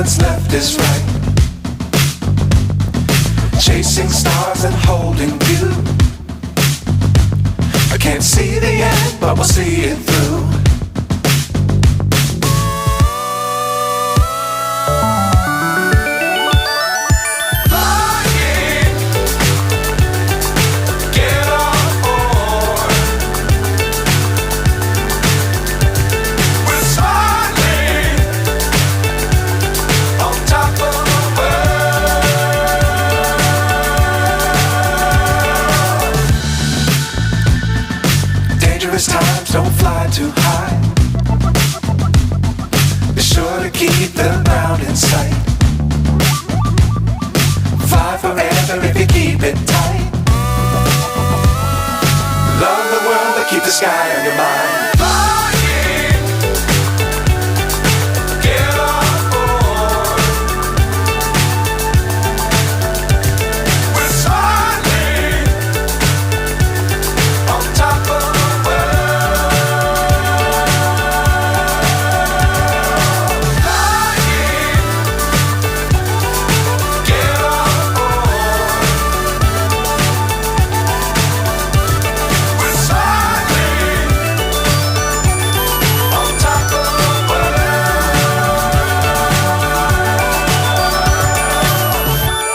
what's left is right. Chasing stars and holding you. I can't see the end, but we'll see it through. Times don't fly too high. Be sure to keep the ground in sight. Fly forever if you keep it tight. Love the world, but keep the sky on your mind.